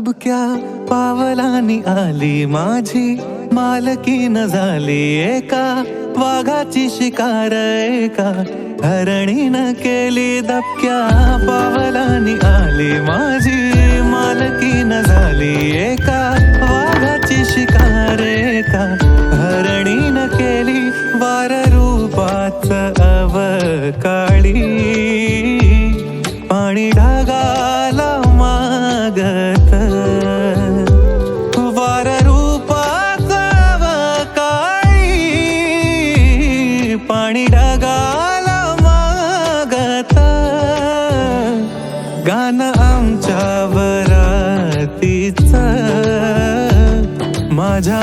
दबक्या पावलांनी आली माझी मालकीन झाली एका वाघाची शिकार एका हरणीनं केली. दबक्या पावलांनी आली माझी मालकीन झाली एका वाघाची शिकार एका हरणीनं केली. वार रूपाच अवकाळी पाणी ढगाला मागत. वार रूपाच अवकाळी पाणी ढगाला मागत. गाणं आमच्या वरातीच माझ्या